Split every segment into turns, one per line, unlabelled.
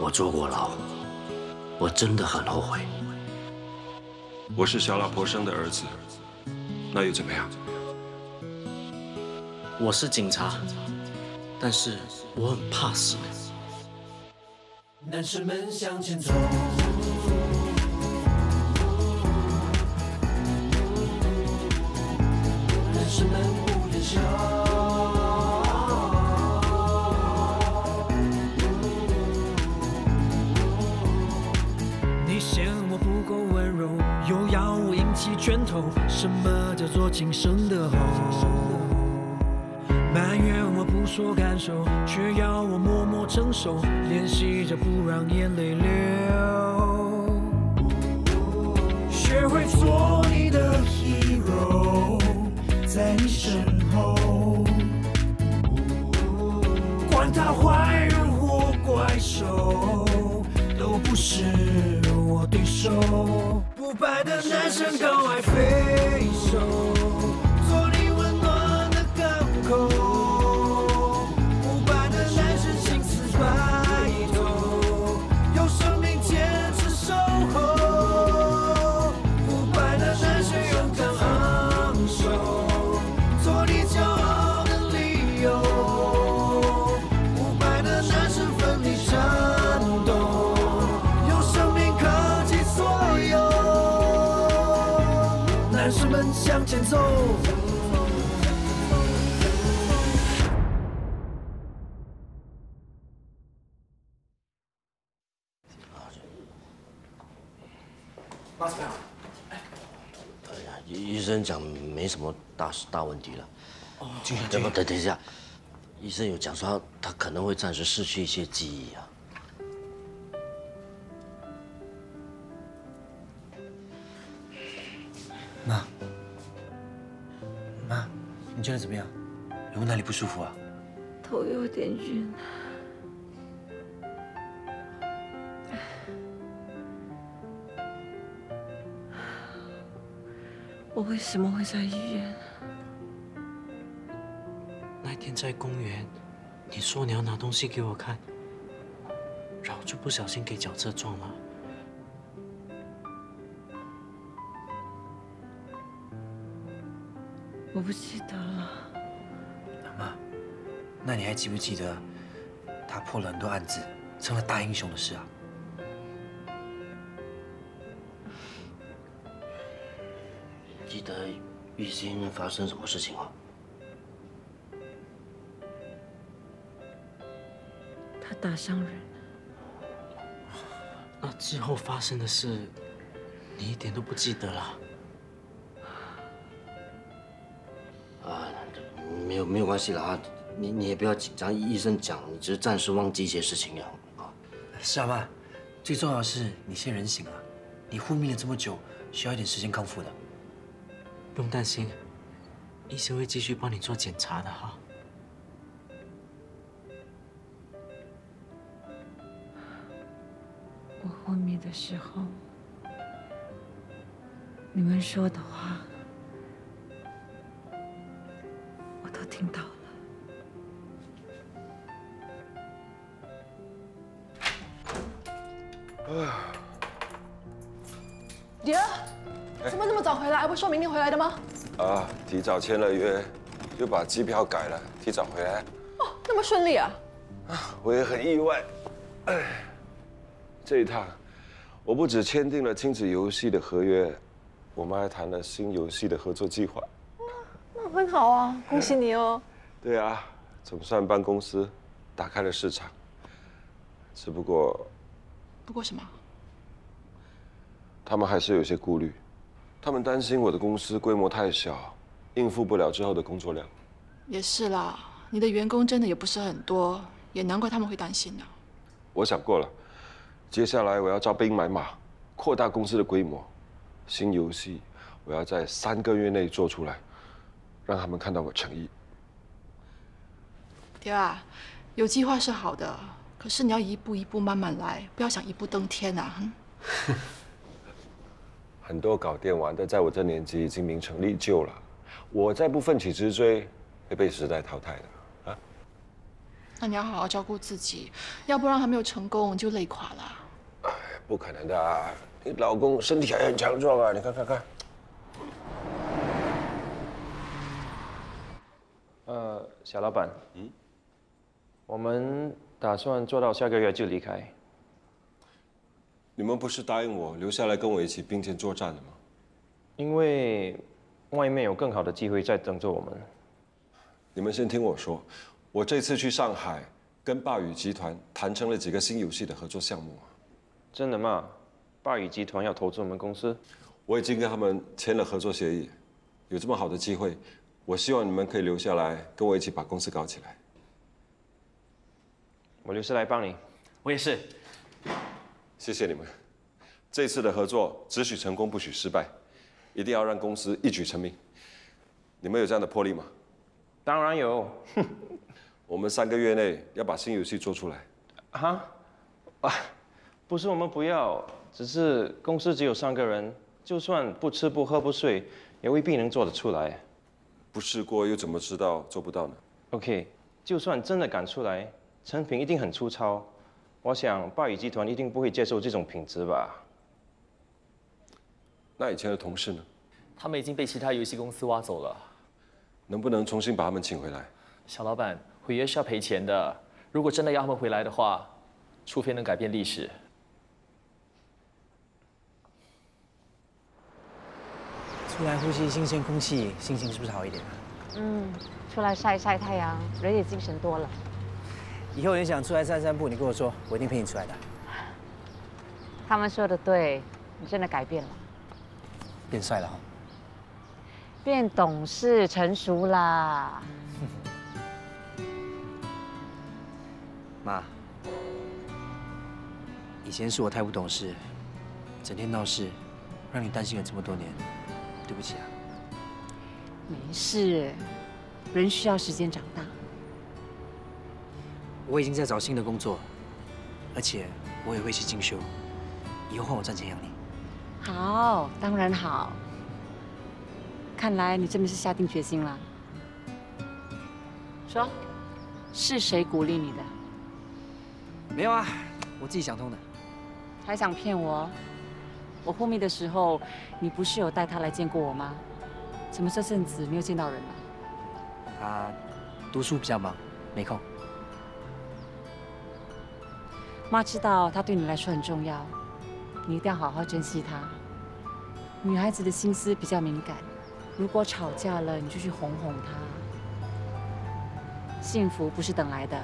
我坐过牢，我真的很后悔。
我是小老婆生的儿子，那又怎么样？
我是警察，但是我很怕死。
男生们向前走。 男生们不言笑，你嫌我不够温柔，又要我硬起拳头。什么叫做今生的后？埋怨我不说感受，却要我默默承受，练习着不让眼泪流。学会做你的 hero。 在你身后，管他坏人或怪兽，都不是我对手。不败的男生高爱飞手，做你温暖的港口。不败的男生心似白头，用生命坚持守候。不败的男生勇敢昂首。 做你骄傲的理由，不败的男生奋力战斗，用生命克己所有。男生们向前走。
妈怎么样？哎呀，医生讲没什么大问题了。
哦，
要不等一下，医生有讲说他可能会暂时失去一些记忆啊。
妈，你觉得怎么样？有没有哪里不舒服啊？
头有点晕。我为什么会在医院？
那天在公园，你说你要拿东西给我看，然后就不小心给脚车撞了。
我不记得了。
妈，那你还记不记得他破了很多案子，成了大英雄的事啊？
记得玉兴发生什么事情吗？
他打伤人，
那之后发生的事，你一点都不记得了？
啊，没有关系了啊，你也不要紧张，医生讲你只是暂时忘记一些事情啊。
是啊，妈，最重要的是你现在人醒了，你昏迷了这么久，需要一点时间康复的。
不用担心，医生会继续帮你做检查的哈。
我昏迷的时候，你们说的话，我都听到了。
迪儿，怎么那么早回来？不是说明天回来的吗？
啊，提早签了约，又把机票改了，提早回来。
哦，那么顺利啊！
我也很意外。哎，这一趟，我不只签订了亲子游戏的合约，我们还谈了新游戏的合作计划。
那很好啊，恭喜你哦。
对啊，总算帮公司打开了市场。只不过，
不过什么？
他们还是有些顾虑，他们担心我的公司规模太小，应付不了之后的工作量。
也是啦，你的员工真的也不是很多，也难怪他们会担心呢。
我想过了，接下来我要招兵买马，扩大公司的规模。新游戏我要在3个月内做出来，让他们看到我诚意。
爹啊，有计划是好的，可是你要一步一步慢慢来，不要想一步登天啊！
很多搞电玩的在我这年纪已经名成利就了，我再不奋起直追，会被时代淘汰的啊！
那你要好好照顾自己，要不然还没有成功就累垮了。
哎，不可能的啊！你老公身体还很强壮啊，你看看看。
小老板，我们打算做到下个月就离开。
你们不是答应我留下来跟我一起并肩作战的吗？
因为外面有更好的机会在等着我们。
你们先听我说，我这次去上海跟霸宇集团谈成了几个新游戏的合作项目。
真的吗？霸宇集团要投资我们公司？
我已经跟他们签了合作协议，有这么好的机会，我希望你们可以留下来跟我一起把公司搞起来。
我留下来帮你。
我也是。
谢谢你们，这次的合作只许成功不许失败，一定要让公司一举成名。你们有这样的魄力吗？
当然有。
我们3个月内要把新游戏做出来。
啊？啊，不是我们不要，只是公司只有3个人，就算不吃不喝不睡，也未必能做得出来。
不试过又怎么知道做不到呢
？OK， 就算真的赶出来，成品一定很粗糙。我想霸宇集团一定不会接受这种品质吧？
那以前的同事呢？
他们已经被其他游戏公司挖走了。
能不能重新把他们请回来？
小老板，毁约是要赔钱的。如果真的要他们回来的话，除非能改变历史。
出来呼吸新鲜空气，心情是不是好一点？
出来晒晒太阳，人也精神多了。
以后你想出来散散步，你跟我说，我一定陪你出来的。
他们说的对，你真的改变了，
变帅了哈。
变懂事成熟啦。
妈，以前是我太不懂事，整天闹事，让你担心了这么多年，对不起啊。
没事，人需要时间长大。
我已经在找新的工作，而且我也会去进修，以后换我赚钱养你。
好，当然好。看来你真的是下定决心了。说，是谁鼓励你的？
没有啊，我自己想通的。
还想骗我？我昏迷的时候，你不是有带他来见过我吗？怎么这阵子没有见到人了？
他读书比较忙，没空。
妈知道他对你来说很重要，你一定要好好珍惜他。女孩子的心思比较敏感，如果吵架了，你就去哄哄她。幸福不是等来的，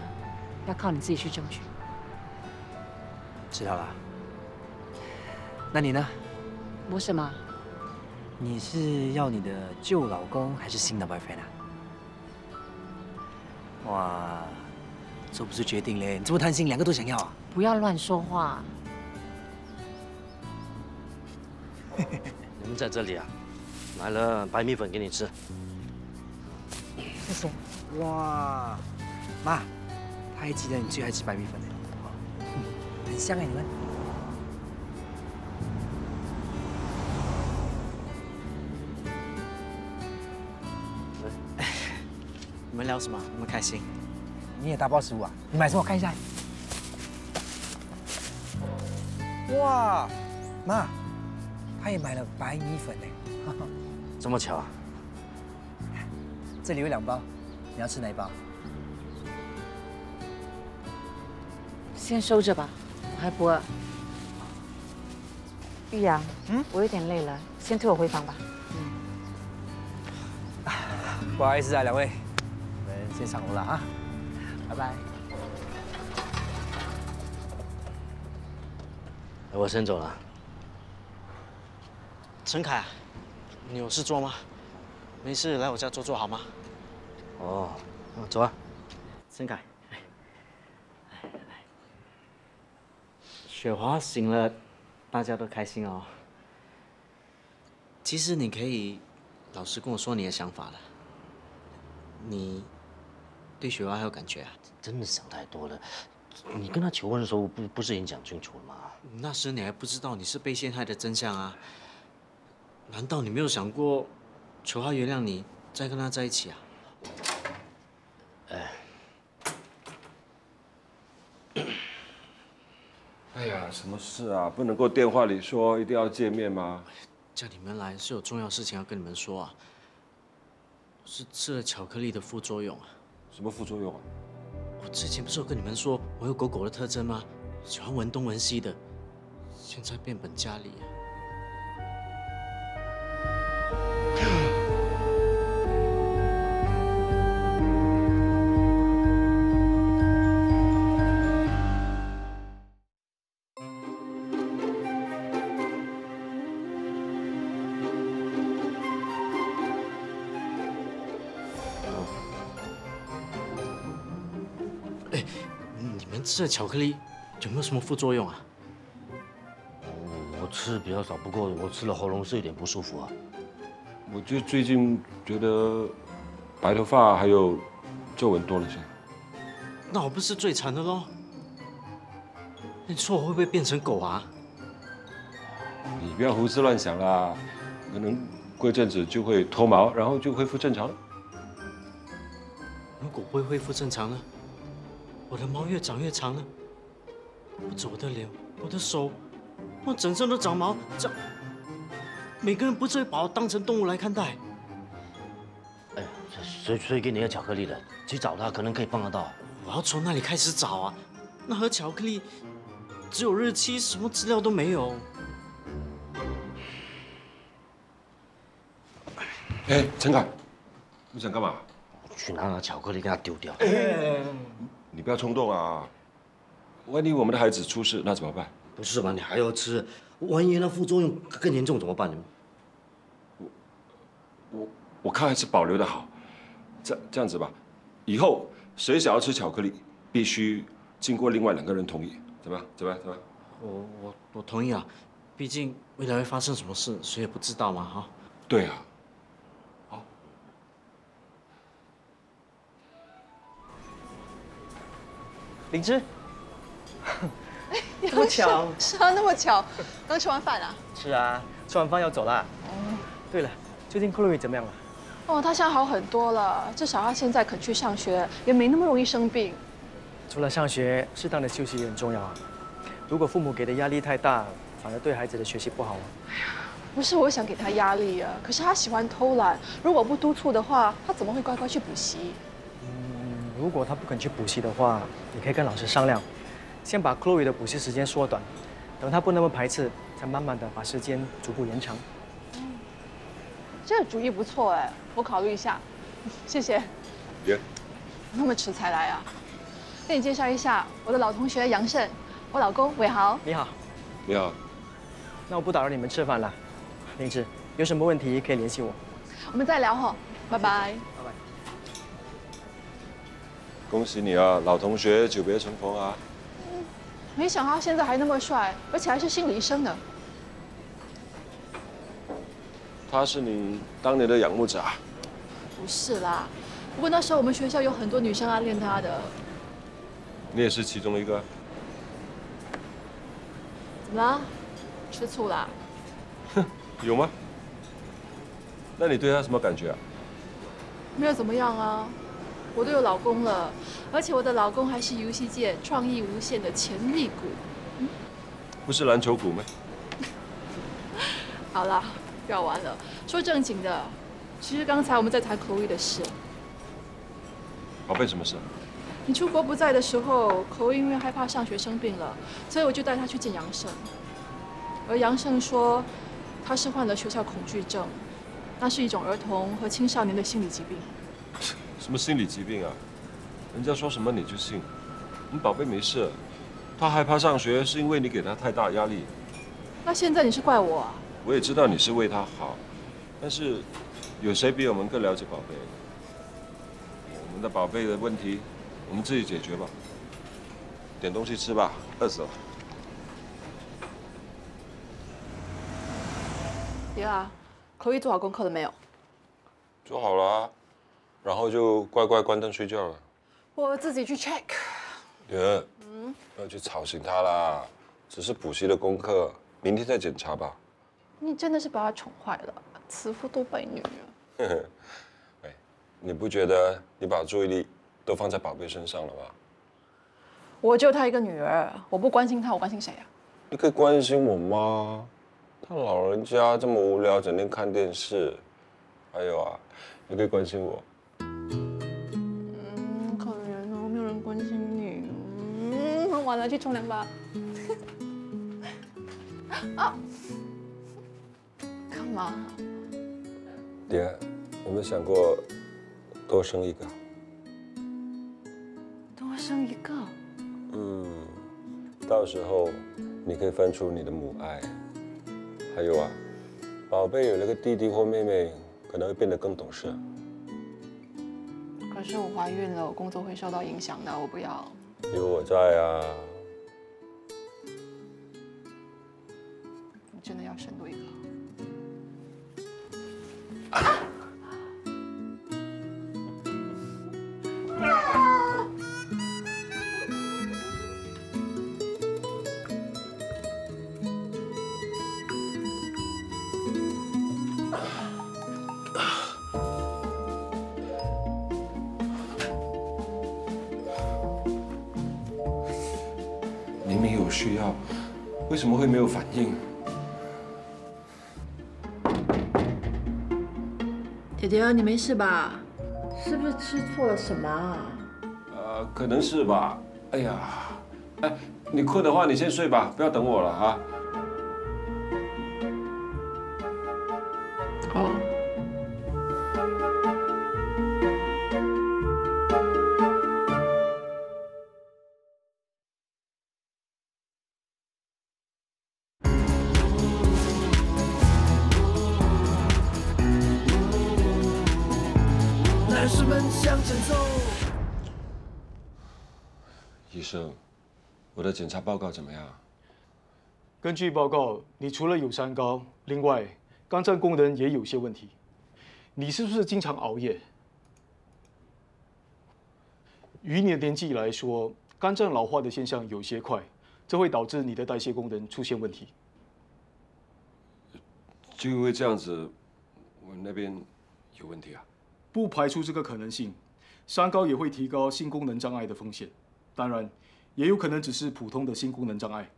要靠你自己去争取。
知道了。那你呢？
我什么？
你是要你的旧老公还是新的 boyfriend 啊？哇，做不出决定嘞！你这么贪心，2个都想要啊？
不要乱说话。
你们在这里啊，买了白米粉给你吃。
谢谢。
哇，妈，她还记得你最爱吃白米粉呢，很香哎，你们。
你们聊什么？那么开心？
你也打包食物啊？你买什么？我看一下。哇，妈，她也买了白米粉呢。
这么巧啊？
这里有2包，你要吃哪一包？
先收着吧，我还不饿。玉阳，我有点累了，先推我回房吧。
不好意思啊，2位，我们先上楼了啊，拜拜。
我先走了。
陈凯，你有事做吗？没事来我家坐坐好吗？
哦，走啊。陈凯，雪华醒了，大家都开心哦。
其实你可以老实跟我说你的想法了。你对雪华还有感觉啊？
真的想太多了。你跟他求婚的时候，不是已经讲清楚了吗？
那时你还不知道你是被陷害的真相啊！难道你没有想过求他原谅你，再跟他在一起啊？
哎呀，什么事啊？不能够电话里说，一定要见面吗？
叫你们来是有重要事情要跟你们说啊。是吃了巧克力的副作用啊。
什么副作用啊？
我之前不是有跟你们说我有狗狗的特征吗？喜欢闻东闻西的，现在变本加厉啊。你们吃的巧克力有没有什么副作用啊？
我吃比较少，不过我吃了喉咙是有点不舒服啊。
我就最近觉得白头发还有皱纹多了些。
那我不是最惨的喽？你说我会不会变成狗啊？
你不要胡思乱想啦，可能过一阵子就会脱毛，然后就恢复正常了。
如果不会恢复正常呢？我的毛越长越长了，不止我的脸，我的手，我整身都长毛，长。每个人不是会把我当成动物来看待？
哎呀，谁给你的巧克力的？去找他，可能可以帮得到。
我要从哪里开始找啊？那盒巧克力只有日期，什么资料都没有。
哎，陈凯，你想干嘛？
去拿巧克力给他丢掉。
你不要冲动啊！万一我们的孩子出事，那怎么办？
不是吧？你还要吃，万一那副作用更严重怎么办？
我看还是保留的好。这样子吧，以后谁想要吃巧克力，必须经过另外2个人同意，怎么样？怎么样？
我同意啊，毕竟未来会发生什么事，谁也不知道嘛，哈。
对啊。好。
灵芝，这么巧？
是啊，那么巧，刚吃完饭啊。
是啊，吃完饭要走啦。哦，对了，最近 Chloe 怎么样了？
哦，她现在好很多了，至少她现在肯去上学，也没那么容易生病。
除了上学，适当的休息也很重要啊。如果父母给的压力太大，反而对孩子的学习不好啊。
哎呀，不是我想给她压力啊，可是她喜欢偷懒，如果不督促的话，她怎么会乖乖去补习？
如果他不肯去补习的话，你可以跟老师商量，先把 Chloe 的补习时间缩短，等他不那么排斥，再慢慢的把时间逐步延长。
这个主意不错哎，我考虑一下。谢谢。
别。
那么迟才来啊？跟你介绍一下，我的老同学杨胜，我老公伟豪。
你好。
你好。
那我不打扰你们吃饭了，灵芝，有什么问题可以联系我。
我们再聊哈，拜拜。
恭喜你啊，老同学久别重逢啊！
没想到现在还那么帅，而且还是心理医生呢。
他是你当年的仰慕者啊？
不是啦，不过那时候我们学校有很多女生暗恋他的。
你也是其中一个？
怎么了？吃醋啦？
哼，有吗？那你对他什么感觉啊？
没有怎么样啊。我都有老公了，而且我的老公还是游戏界创意无限的潜力股。
不是篮球股吗？
好啦，不要玩了，说正经的。其实刚才我们在谈Chloe的事。
宝贝，什么事？
你出国不在的时候，Chloe因为害怕上学生病了，所以我就带她去见杨胜。而杨胜说，他是患了学校恐惧症，那是一种儿童和青少年的心理疾病。
什么心理疾病啊？人家说什么你就信？你宝贝没事，他害怕上学是因为你给他太大压力。
那现在你是怪我啊？
我也知道你是为他好，但是有谁比我们更了解宝贝？我们的宝贝的问题，我们自己解决吧。点东西吃吧，饿死了。
爹啊，Chloe做好功课了没有？
做好了啊。然后就乖乖关灯睡觉了。
我自己去 check。
爹，不要去吵醒他啦，只是补习的功课，明天再检查吧。
你真的是把他宠坏了，慈父多败女啊。
哎，你不觉得你把注意力都放在宝贝身上了吗？
我就他一个女儿，我不关心他，我关心谁啊？
你可以关心我妈。他老人家这么无聊，整天看电视。还有啊，你可以关心我。
可怜哦，没有人关心你。完了，去冲凉吧。啊！干嘛？
爹，有没有想过多生一个？
多生一个？
到时候你可以分出你的母爱。还有啊，宝贝有了个弟弟或妹妹，可能会变得更懂事。
可是我怀孕了，我工作会受到影响的，我不要。
有我在啊。
你真的要生多一个？
明明有需要，为什么会没有反应？
姐姐，你没事吧？是不是吃错了什么啊？
可能是吧。哎呀，哎，你困的话，你先睡吧，不要等我了啊。
好。
男士们向前走。
医生，我的检查报告怎么样？
根据报告，你除了有三高，另外肝脏功能也有些问题。你是不是经常熬夜？与你的年纪来说，肝脏老化的现象有些快，这会导致你的代谢功能出现问题。
就因为这样子，我那边有问题啊？
不排除这个可能性，三高也会提高性功能障碍的风险。当然，也有可能只是普通的性功能障碍。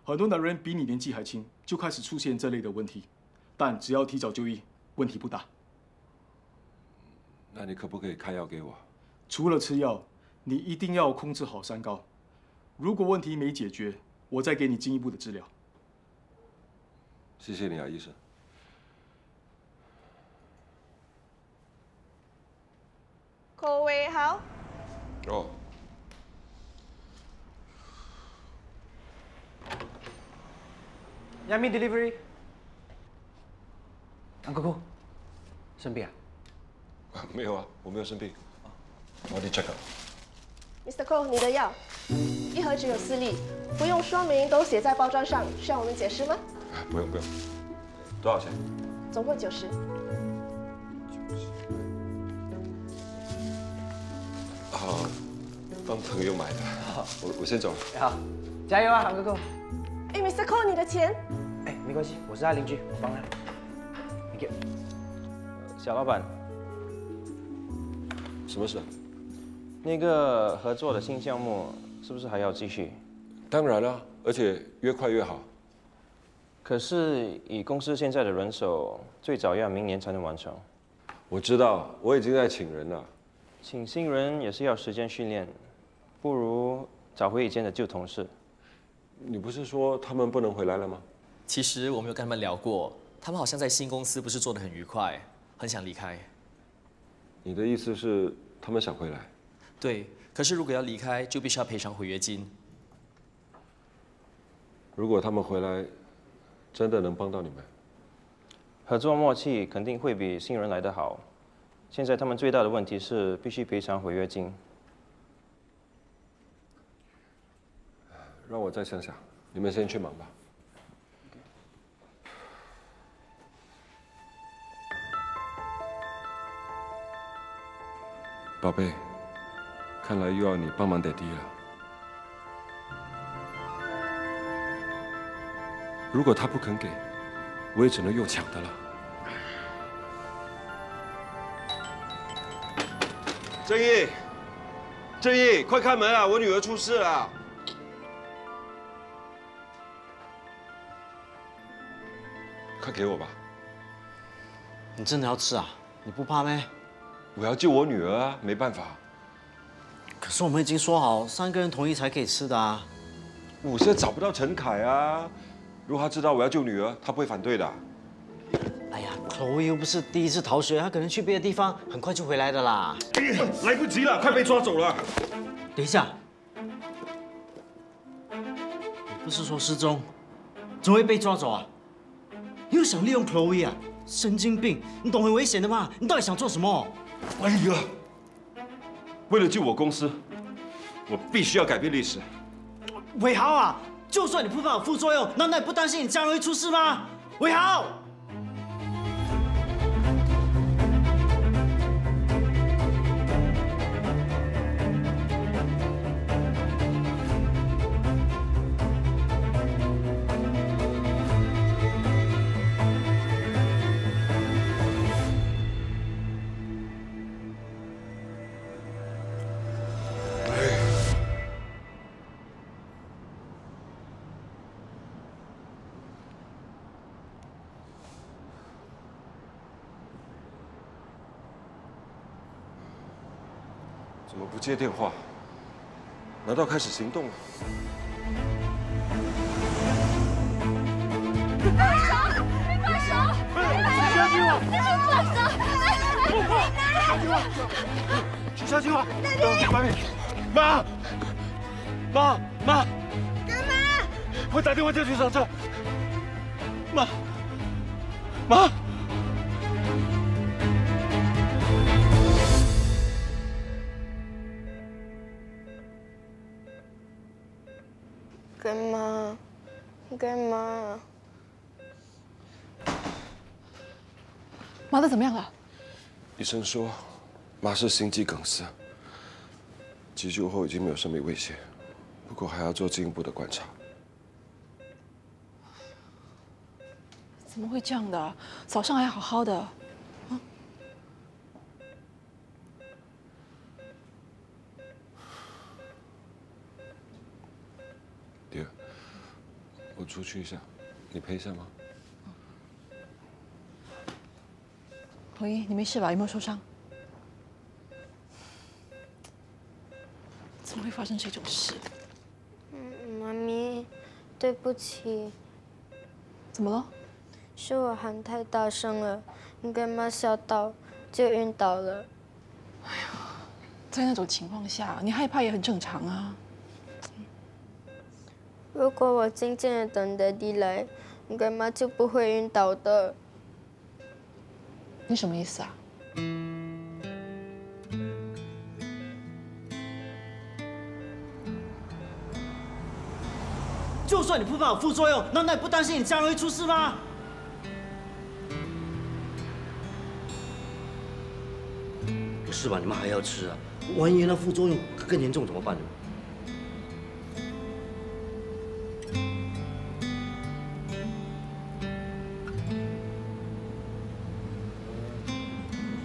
很多男人比你年纪还轻，就开始出现这类的问题，但只要提早就医，问题不大。
那你可不可以开药给我？
除了吃药，你一定要控制好三高。如果问题没解决，我再给你进一步的治疗。
谢谢你啊，医生。
各位好。
哦。
Yummy delivery。Uncle Ko， 生病啊？
没有啊，我没有生病。我得 check up。Mr.
Ko， 你的药，一盒只有4粒，不用说明，都写在包装上，需要我们解释吗？
不用不用。多少钱？
总共90。
好，帮朋友买的。我先走了。
好，加油啊，Uncle Ko。
哎 ，Mr. Ko， 你的钱？
哎，没关系，我是他邻居，我帮他。Thank you。
小老板，
什么事？
那个合作的新项目是不是还要继续？
当然了，而且越快越好。
可是以公司现在的人手，最早要明年才能完成。
我知道，我已经在请人了。
请新人也是要时间训练，不如找回以前的旧同事。
你不是说他们不能回来了吗？
其实我没有跟他们聊过，他们好像在新公司不是做得很愉快，很想离开。
你的意思是他们想回来？
对，可是如果要离开，就必须要赔偿毁约金。
如果他们回来，真的能帮到你们？
合作默契肯定会比新人来得好。现在他们最大的问题是必须赔偿毁约金。
让我再想想，你们先去忙吧。宝贝，看来又要你帮忙爹地了。如果他不肯给，我也只能用抢的了。正义，正义，快开门啊！我女儿出事了。快给我吧！
你真的要吃啊？你不怕咩？
我要救我女儿啊，没办法。
可是我们已经说好，3个人同意才可以吃的啊。
我现在找不到陈凯啊，如果他知道我要救女儿，他不会反对的。
哎呀，Chloe又不是第一次逃学，他可能去别的地方，很快就回来的啦。
来不及了，快被抓走了！
等一下，你不是说失踪，怎么会被抓走啊？你又想利用 Chloe 啊？神经病！你懂很危险的吗？你到底想做什么？
哎呀，为了救我公司，我必须要改变历史。
伟豪啊，就算你不怕有副作用，难道你不担心你将来会出事吗？伟豪！
怎么不接电话？难道开始行动了？
你放手！你放手！许小青，你放手！
许小青，妈，
干嘛？
我打电话叫救伤车。妈。
干嘛？
妈的怎么样了？
医生说，妈是心肌梗塞，急救后已经没有生命危险，不过还要做进一步的观察。
怎么会这样的？早上还好好的。
爹，我出去一下，你陪一下吗？
何一，你没事吧？有没有受伤？怎么会发生这种事？
妈咪，对不起。
怎么了？
是我喊太大声了，你干妈吓到就晕倒了。
在那种情况下，你害怕也很正常啊。
如果我静静的等Daddy来，你干妈就不会晕倒的。
你什么意思啊？
就算你不怕有副作用，难道你不担心你家人会出事吗？
不是吧？你妈还要吃啊？万一那副作用更严重怎么办呢？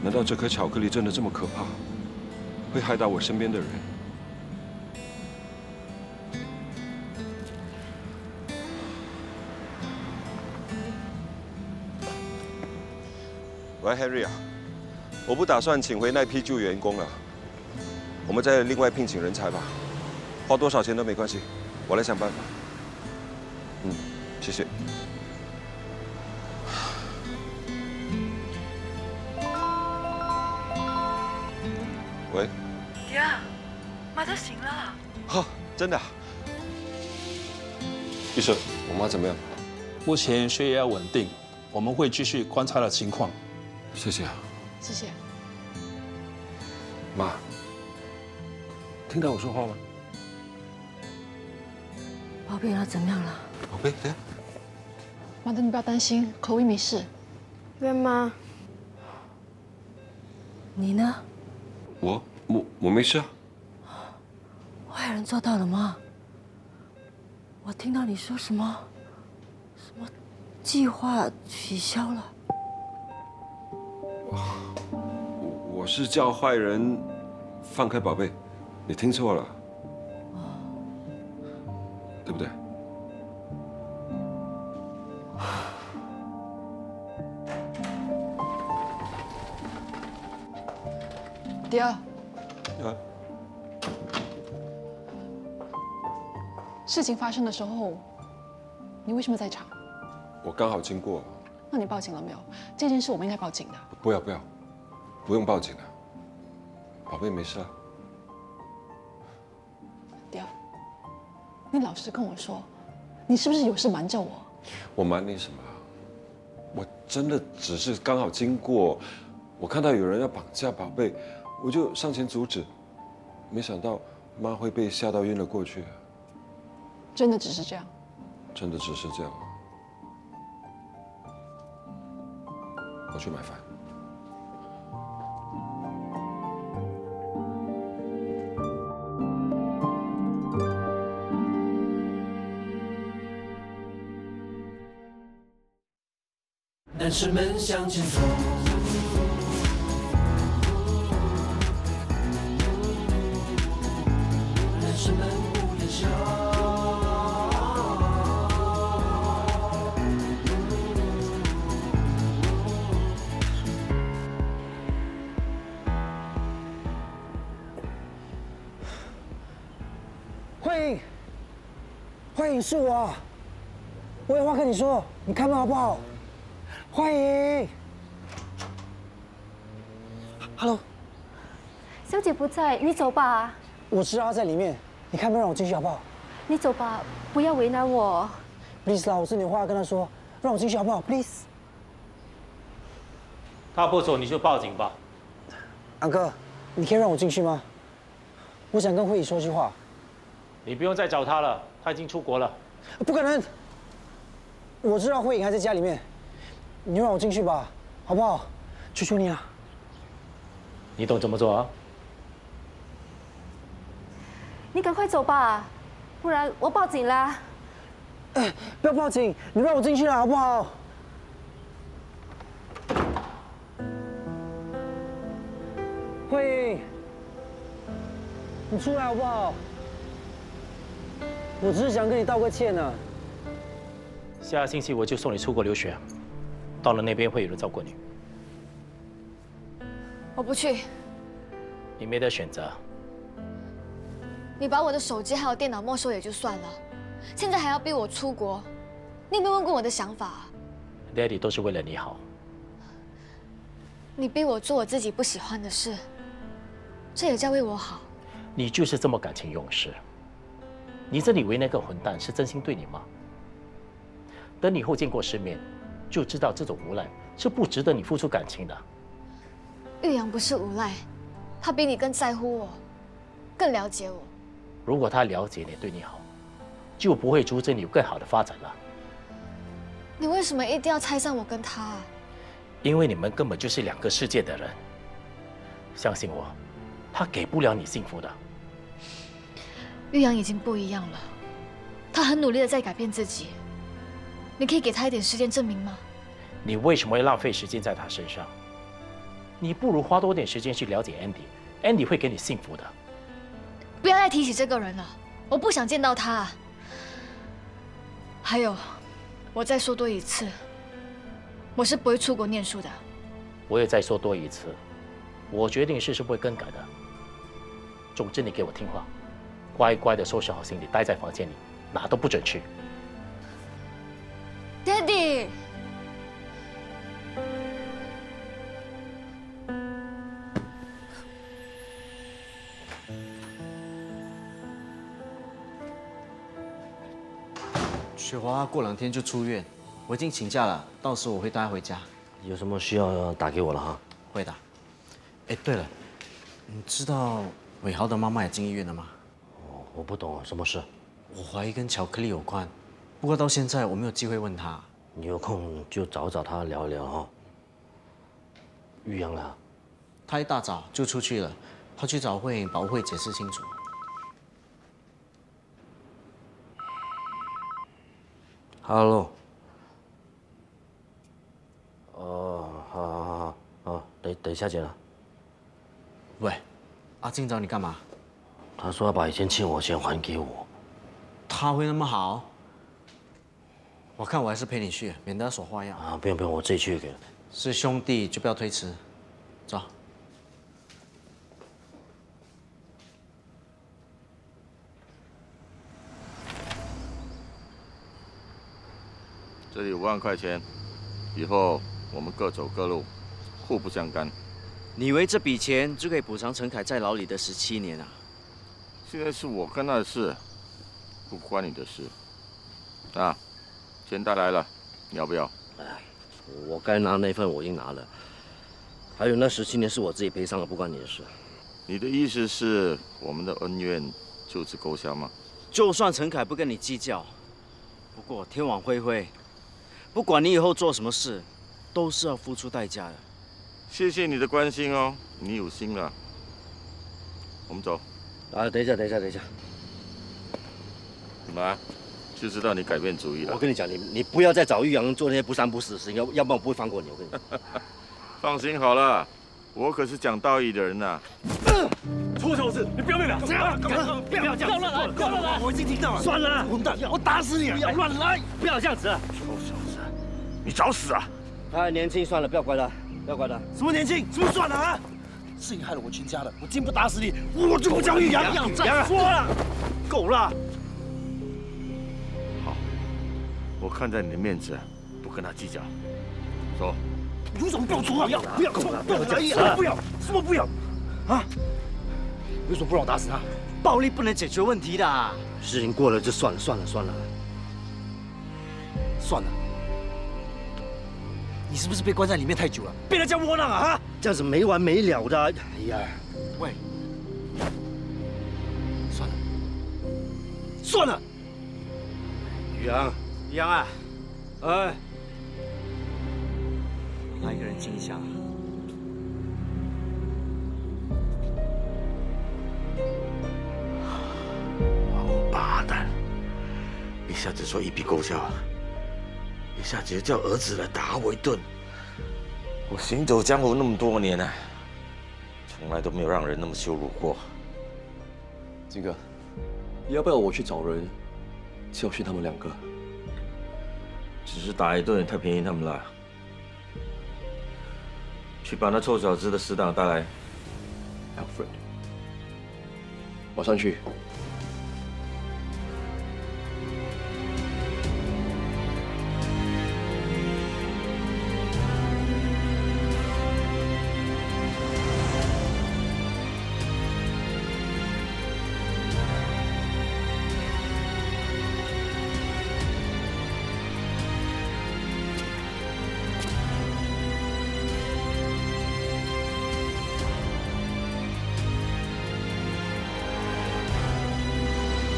难道这颗巧克力真的这么可怕，会害到我身边的人？喂 ，Henry 啊，我不打算请回那批旧员工了，我们再另外聘请人才吧，花多少钱都没关系，我来想办法。谢谢。喂，
爹，妈都醒了。
哦，真的啊？医生，我妈怎么样？
目前血压稳定，我们会继续观察的情况。
谢谢啊。
谢谢。
妈，听到我说话吗？
宝贝，他怎么样了？
宝贝，等下。
妈的，你不要担心，口语没事。
干妈，
你呢？
我没事啊。
坏人做到了吗？我听到你说什么计划取消了。
我是叫坏人放开宝贝，你听错了，对不对？
第二，事情发生的时候，你为什么在场？
我刚好经过。
那你报警了没有？这件事我们应该报警的。
不要，不用报警了，宝贝没事啊。
第二，你老实跟我说，你是不是有事瞒着我？
我瞒你什么？我真的只是刚好经过，我看到有人要绑架宝贝，我就上前阻止，没想到妈会被吓到晕了过去。
真的只是这样？
真的只是这样。我去买饭。
男士们向前走，男士们不言笑。
慧颖是我，我有话跟你说，你开门好不好？慧颖 ，Hello，
小姐不在，你走吧。
我知道她在里面，你开门让我进去好不好？
你走吧，不要为难我。
Please 啦，我真的有话要跟她说，让我进去好不好 ？Please。
他不走你就报警吧。
安哥，你可以让我进去吗？我想跟慧颖说句话。
你不用再找他了，他已经出国了。
不可能！我知道慧颖还在家里面，你让我进去吧，好不好？求求你了。
你懂怎么做啊？
你赶快走吧，不然我报警啦。
哎，不要报警，你让我进去了，好不好？慧颖，你出来好不好？我只是想跟你道个歉呢。
下星期我就送你出国留学，到了那边会有人照顾你。
我不去。
你没得选择。
你把我的手机还有电脑没收也就算了，现在还要逼我出国，你有没有问过我的想法啊？
Daddy 都是为了你好。
你逼我做我自己不喜欢的事，这也叫为我好？
你就是这么感情用事。你真以为那个混蛋是真心对你吗？等你以后见过世面，就知道这种无赖是不值得你付出感情的。
玉阳不是无赖，他比你更在乎我，更了解我。
如果他了解你，对你好，就不会阻止你有更好的发展了。
你为什么一定要拆散我跟他啊？
因为你们根本就是两个世界的人。相信我，他给不了你幸福的。
玉阳已经不一样了，他很努力的在改变自己。你可以给他一点时间证明吗？
你为什么会浪费时间在他身上？你不如花多点时间去了解 Andy，Andy 会给你幸福的。
不要再提起这个人了，我不想见到他。还有，我再说多一次，我是不会出国念书的。
我也再说多一次，我决定是不会更改的。总之，你给我听话，乖乖的收拾好行李，待在房间里，哪都不准去。
Daddy。
雪华过2天就出院，我已经请假了，到时我会带她回家。有什么需要打给我了哈？会的。哎，对了，你知道伟豪的妈妈也进医院了吗？哦，我不懂，什么事？我怀疑跟巧克力有关，不过到现在我没有机会问她。你有空就找她聊一聊哈。玉阳了，他一大早就出去了，他去找慧颖、保慧解释清楚。Hello。好，等一下见了。喂，阿静找你干嘛？他说要把以前欠我钱还给我。他会那么好？我看我还是陪你去，免得他耍花样。啊，不用，我自己去给了。是兄弟就不要推辞。走。
这里5万块钱，以后我们各走各路，互不相干。
你以为这笔钱就可以补偿陈凯在牢里的17年啊？
现在是我跟他的事，不关你的事。啊，钱带来了，你要不要？
我该拿那份我已经拿了，还有那17年是我自己赔偿了，不关你的事。
你的意思是我们的恩怨就此勾销吗？
就算陈凯不跟你计较，不过天网恢恢，不管你以后做什么事，都是要付出代价的。
谢谢你的关心哦，你有心了。我们走。
啊，等一下。
怎么？就知道你改变主意了。
我跟你讲，你不要再找玉阳做那些不三不四的事情，要不然我不会放过你。我跟你讲。
放心好了，我可是讲道义的人呐。
臭小子，你不要命了！不要这样，不要乱来！我已经听到了。算了，混蛋，我打死你！不要乱来！
不要这样子！
臭小子，你找死啊！
他还年轻，算了，不要管他，不要管他。
什么年轻？什么算了啊？是你害了我全家的，我今不打死你，我就不叫玉阳。再说了，够了。
好，我看在你的面子，不跟他计较。走。
有什么不要走啊？不要！不要！什么不要？啊？为什么不让我打死他？
暴力不能解决问题的。
事情过了就算了。
算了。你是不是被关在里面太久了，变得这样窝囊啊？
这样子没完没了的。哎呀，
喂，算了。
宇阳啊，
哎，来一个人静一下。
王八蛋！一下子说一笔勾销，一下子又叫儿子来打我一顿。我行走江湖那么多年啊，从来都没有让人那么羞辱过。
金哥，要不要我去找人教训他们2个？
只是打一顿太便宜他们了。去把那臭小子的死党带来。
Alfred， 马上去。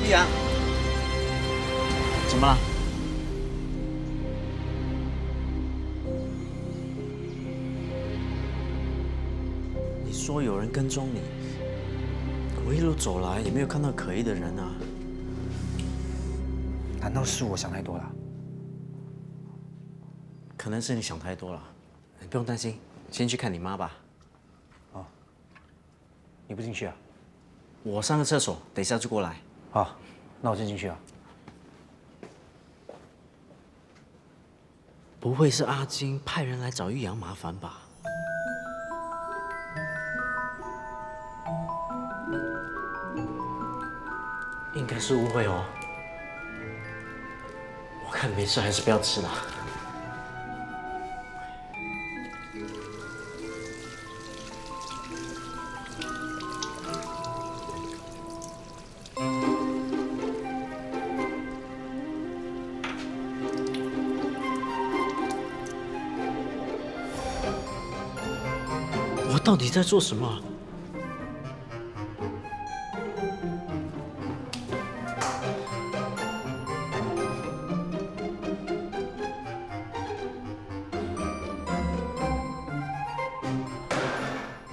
玉阳，怎么了？你说有人跟踪你，我一路走来也没有看到可疑的人啊。
难道是我想太多了？
可能是你想太多了，你不用担心，先去看你妈吧。
哦，你不进去啊？
我上个厕所，等一下就过来。
好，那我先进去啊。
不会是阿金派人来找玉阳麻烦吧？应该是误会哦。我看没事，还是不要吃了。我到底在做什么？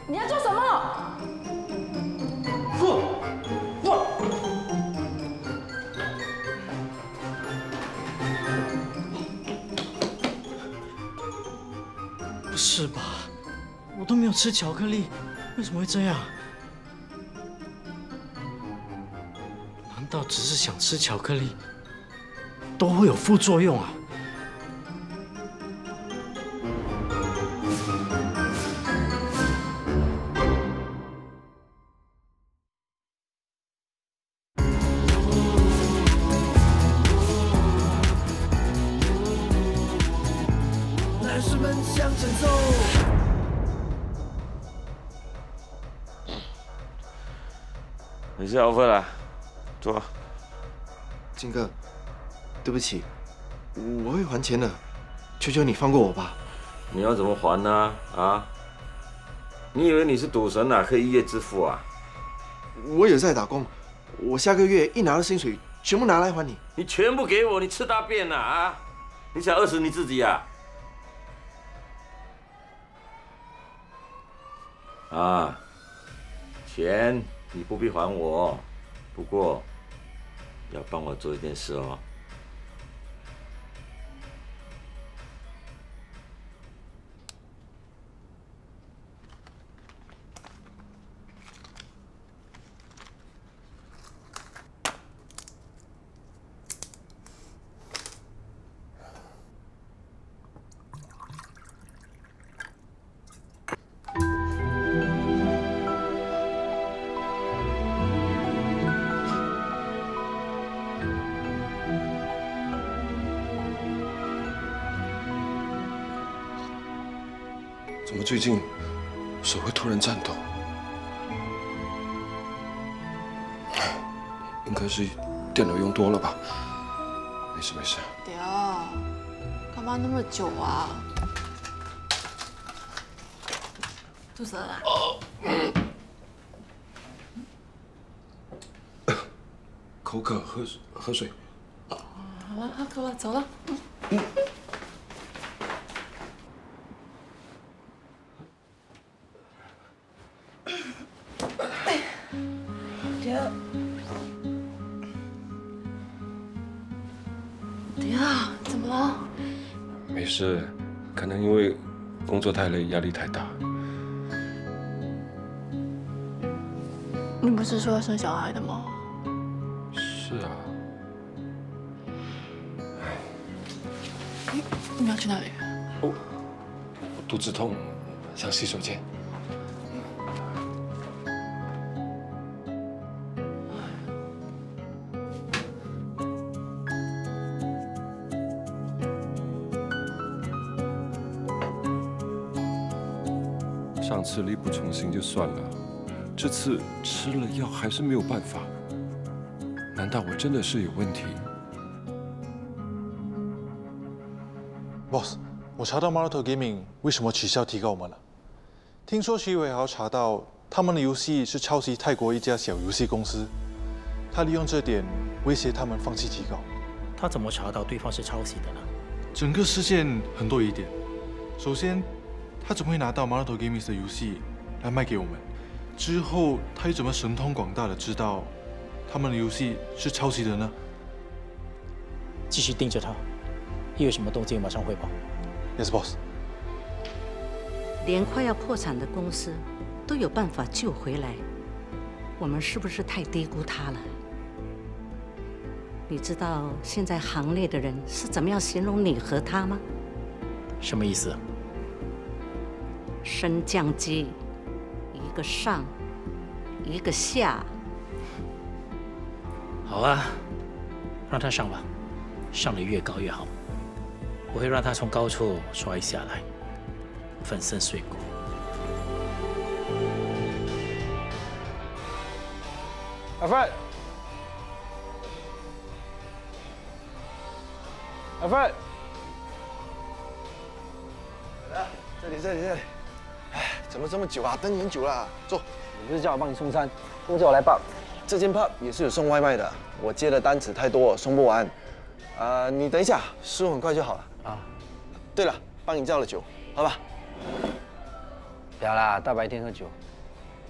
你要做什么？
不是吧？我都没有吃巧克力，为什么会这样？难道只是想吃巧克力，都会有副作用啊？
没事，off了，坐。
金哥，对不起，我会还钱的，求求你放过我吧。
你要怎么还呢？啊？你以为你是赌神啊？可以一夜致富啊？
我有在打工，我下个月一拿到薪水，全部拿来还你。
你全部给我，你吃大便啊？啊？你想饿死你自己啊？啊，钱你不必还我，不过要帮我做一件事哦。
怎么最近手会突然颤抖？应该是电脑用多了吧？没事没事。
爹，干嘛那么久啊？肚子饿啊？
口渴，喝水。
好了，喝渴了，走了。爹，怎么了？
没事，可能因为工作太累，压力太大。
你不是说要生小孩的吗？
是啊。
你要去哪里？
我肚子痛，上洗手间。上次力不从心就算了，这次吃了药还是没有办法。难道我真的是有问题
？Boss， 我查到 Marathon Gaming 为什么取消提告我们了？听说徐伟豪查到他们的游戏是抄袭泰国一家小游戏公司，他利用这点威胁他们放弃提告。
他怎么查到对方是抄袭的呢？
整个事件很多疑点。首先，他怎么会拿到 Marathon Gaming 的游戏来卖给我们？之后，他又怎么神通广大的知道他们的游戏是抄袭的呢？
继续盯着他，一有什么动静马上汇报。
Yes, boss。
连快要破产的公司都有办法救回来，我们是不是太低估他了？你知道现在行内的人是怎么样形容你和他吗？
什么意思？
升降机，一个上，一个下。
好啊，让他上吧，上得越高越好。我会让他从高处摔下来，粉身碎骨。
阿范，阿范，这里。哎，怎么这么久啊？等你很久了，坐。你不是叫我帮你送餐，跟着我来 pub。这间 pub 也是有送外卖的，我接的单子太多，送不完。你等一下，师傅很快就好了。啊。对了，帮你叫了酒，喝吧。
不要啦，大白天喝酒。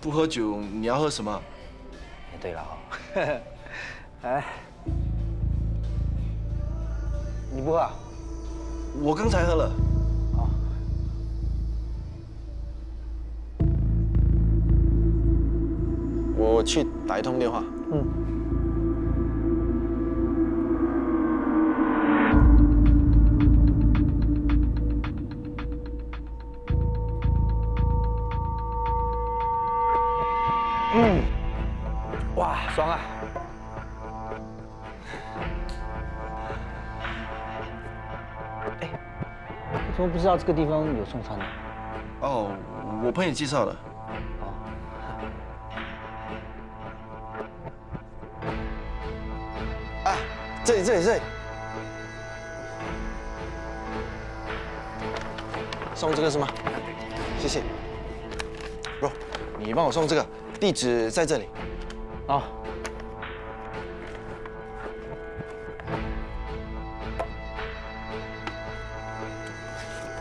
不喝酒，你要喝什么？
也对了哦。哎，你不喝啊？
我刚才喝了。我去打一通电话。
哇，爽啊！哎，我怎么不知道这个地方有送餐的？
哦，我朋友介绍的。
这里。送这个是吗？谢谢。bro， 你帮我送这个，地址在这里。
好。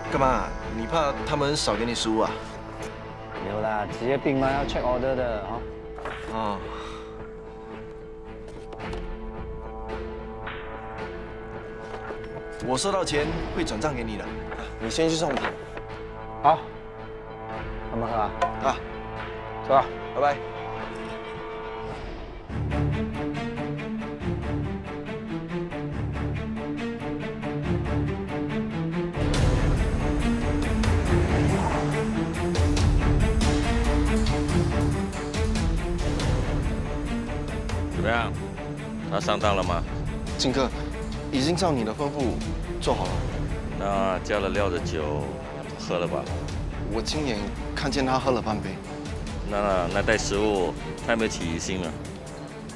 干嘛？你怕他们少给你食物啊？
没有啦，职业病嘛，要 check order 的啊。
哦。我收到钱会转账给你的，
你先去送吧。
好，他们喝啊。
啊，
走吧，
拜拜。
怎么样？他上当了吗？
靖哥，已经照你的吩咐做好了。
那加了料的酒喝了吧？
我亲眼看见他喝了半杯。
那袋食物他有没有起疑心呢？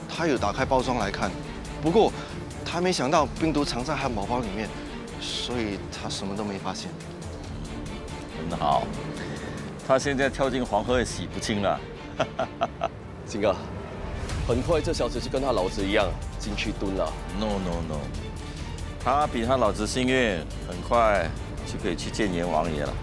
他有打开包装来看，不过他没想到病毒藏在汉堡包里面，所以他什么都没发现。
很好，他现在跳进黄河也洗不清了。
靖哥，很快这小子就跟他老子一样进去蹲了。
No， 他比他老子幸运，很快就可以去见阎王爷了。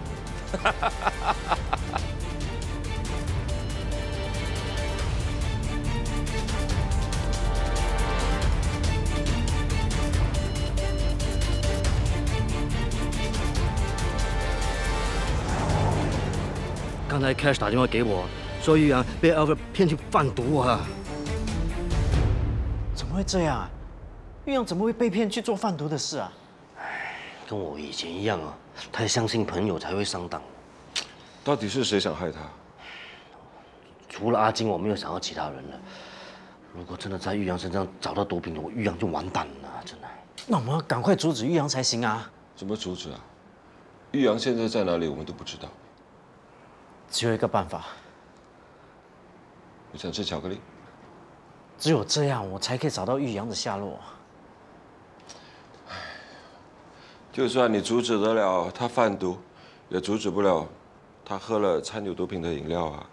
刚才 Cash 打电话给我，说玉阳被 Alfred 骗去贩毒啊！
怎么会这样啊？玉阳怎么会被骗去做贩毒的事啊？
跟我以前一样啊，他相信朋友才会上当。
到底是谁想害他？
除了阿金，我没有想到其他人了。如果真的在玉阳身上找到毒品的，我玉阳就完蛋了，真的。
那我们要赶快阻止玉阳才行啊！
怎么阻止啊？玉阳现在在哪里，我们都不知道。
只有一个办法。
我想吃巧克力。
只有这样，我才可以找到玉阳的下落。
就算你阻止得了他贩毒，也阻止不了他喝了掺有毒品的饮料啊！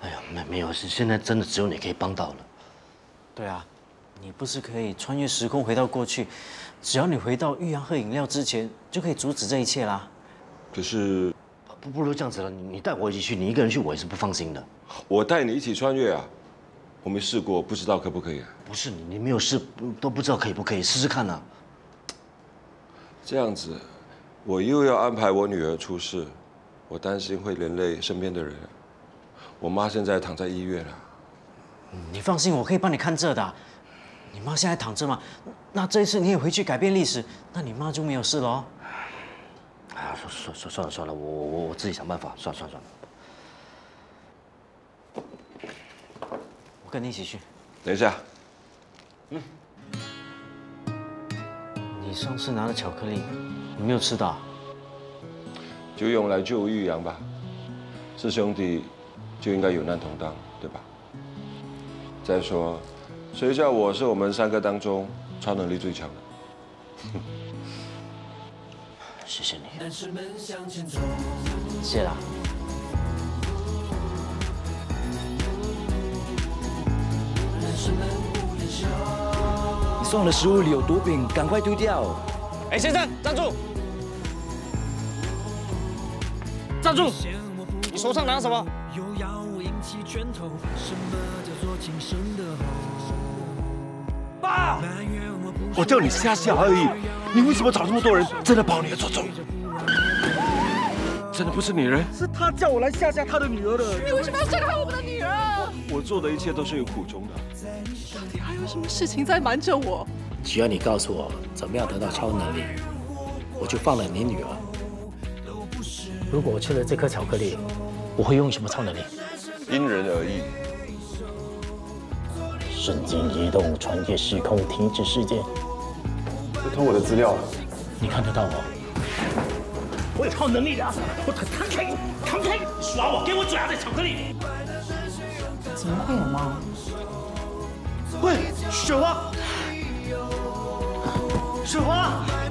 哎呀，没有，现在真的只有你可以帮到了。
对啊，你不是可以穿越时空回到过去？只要你回到玉阳喝饮料之前，就可以阻止这一切啦。
可是，
不如这样子了，你带我一起去，你一个人去我也是不放心的。
我带你一起穿越啊！我没试过，不知道可不可以啊？
不是你没有试都不知道可以不可以，试试看啊。
这样子，我又要安排我女儿出事，我担心会连累身边的人。我妈现在躺在医院了。
你放心，我可以帮你看这的啊。你妈现在躺着嘛，那这一次你也回去改变历史，那你妈就没有事了哦。
啊，算了，我自己想办法，算了。
我跟你一起去。
等一下。
你上次拿的巧克力，你没有吃到？
就用来救玉阳吧，是兄弟，就应该有难同当，对吧？再说，谁叫我是我们3个当中超能力最强的？
谢谢你。
谢啦。
你送的食物里有毒品，赶快丢掉！
哎，先生，站住！站住！你手上拿什么？
爸，我叫你吓吓而已，你为什么找这么多人？真的把你的做中？真的不是你人？
是他叫我来吓吓他的女儿的。
你为什么要伤害我们的女儿？
我做的一切都是有苦衷的。
到底还有什么事情在瞒着我？
只要你告诉我怎么样得到超能力，我就放了你女儿。如果我吃了这颗巧克力，我会用什么超能力？
因人而异。
瞬间移动，穿越时空，停止时间。
有偷我的资料，
你看得到我？我有超能力的，我弹开，耍我，给我嘴牙的巧克力。
怎么会有猫？
喂，手啊！
世华。